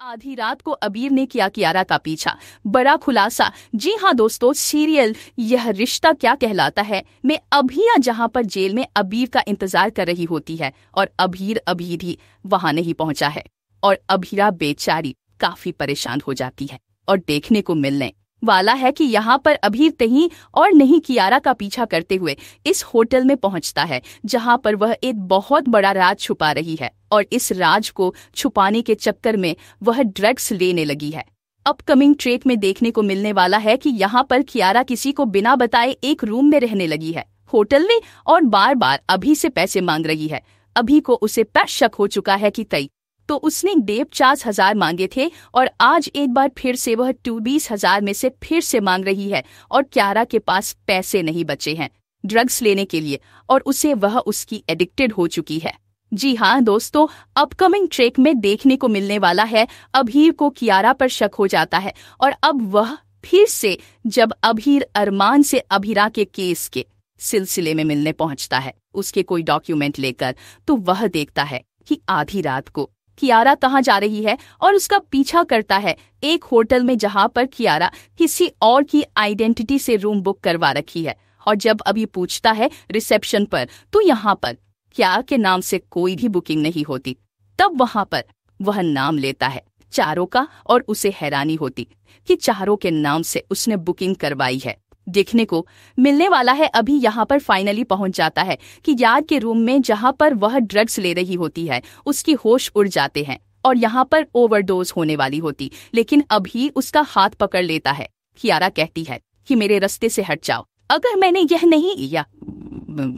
आधी रात को अबीर ने किया कियारा का पीछा, बड़ा खुलासा। जी हाँ दोस्तों, सीरियल यह रिश्ता क्या कहलाता है में अभिया जहाँ पर जेल में अबीर का इंतजार कर रही होती है और अबीर अभी भी वहां नहीं पहुंचा है और अबीरा बेचारी काफी परेशान हो जाती है और देखने को मिलने वाला है कि यहाँ पर अबीर कहीं और नहीं कियारा का पीछा करते हुए इस होटल में पहुंचता है जहाँ पर वह एक बहुत बड़ा राज छुपा रही है और इस राज को छुपाने के चक्कर में वह ड्रग्स लेने लगी है। अपकमिंग ट्रेक में देखने को मिलने वाला है कि यहाँ पर कियारा किसी को बिना बताए एक रूम में रहने लगी है होटल में और बार बार अभी से पैसे मांग रही है। अभी को उसे पर शक हो चुका है कि कई तो उसने 50,000 मांगे थे और आज एक बार फिर से वह 20,000 में से फिर से मांग रही है और कियारा के पास पैसे नहीं बचे हैं ड्रग्स लेने के लिए और उसे वह उसकी एडिक्टेड हो चुकी है। जी हाँ दोस्तों, अपकमिंग ट्रेक में देखने को मिलने वाला है अबीर को कियारा पर शक हो जाता है और अब वह फिर से जब अबीर अरमान से अबीरा के केस के सिलसिले में मिलने पहुंचता है उसके कोई डॉक्यूमेंट लेकर, तो वह देखता है कि आधी रात को कियारा कहाँ जा रही है और उसका पीछा करता है एक होटल में जहां पर कियारा किसी और की आइडेंटिटी से रूम बुक करवा रखी है। और जब अभी पूछता है रिसेप्शन पर तो यहाँ पर कियारा के नाम से कोई भी बुकिंग नहीं होती। तब वहां पर वह नाम लेता है चारों का और उसे हैरानी होती कि चारों के नाम से उसने बुकिंग करवाई है। देखने को मिलने वाला है अभी यहाँ पर फाइनली पहुंच जाता है कि यार के रूम में जहाँ पर वह ड्रग्स ले रही होती है उसकी होश उड़ जाते हैं और यहाँ पर ओवरडोज होने वाली होती, लेकिन अभी उसका हाथ पकड़ लेता है। कियारा कहती है कि मेरे रास्ते से हट जाओ, अगर मैंने यह नहीं किया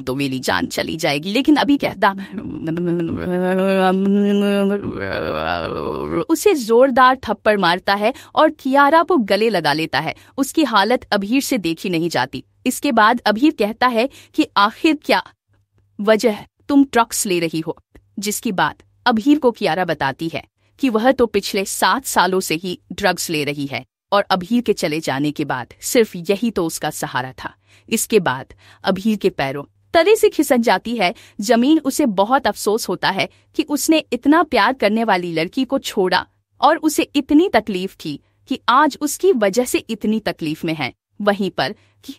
तो मेरी जान चली जाएगी। लेकिन अभी कहता उसे जोरदार थप्पड़ मारता है और कियारा को गले लगा लेता है। उसकी हालत अबीर से देखी नहीं जाती। इसके बाद अबीर कहता है कि आखिर क्या वजह तुम ड्रग्स ले रही हो, जिसकी बात अबीर को कियारा बताती है कि वह तो पिछले 7 सालों से ही ड्रग्स ले रही है और अबीर के चले जाने के बाद सिर्फ यही तो उसका सहारा था। इसके बाद अबीर के पैरों तले से खिसक जाती है जमीन। उसे बहुत अफसोस होता है कि उसने इतना प्यार करने वाली लड़की को छोड़ा और उसे इतनी तकलीफ थी कि आज उसकी वजह से इतनी तकलीफ में है। वहीं पर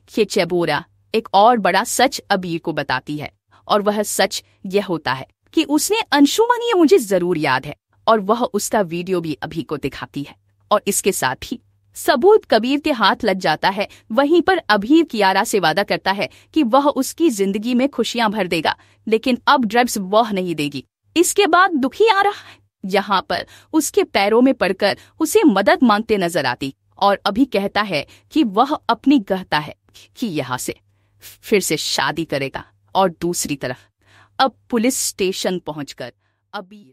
चेबोरा एक और बड़ा सच अबीर को बताती है और वह सच यह होता है कि उसने अंशुमन, ये मुझे जरूर याद है, और वह उसका वीडियो भी अभी को दिखाती है और इसके साथ ही सबूत कबीर के हाथ लग जाता है। वहीं पर अबीर कियारा से वादा करता है कि वह उसकी जिंदगी में खुशियां भर देगा, लेकिन अब ड्रग्स वह नहीं देगी। इसके बाद दुखी आ रहा है यहाँ पर उसके पैरों में पड़कर उसे मदद मांगते नजर आती और अभी कहता है कि वह अपनी कहता है कि यहाँ से फिर से शादी करेगा। और दूसरी तरफ अब पुलिस स्टेशन पहुंचकर अबीर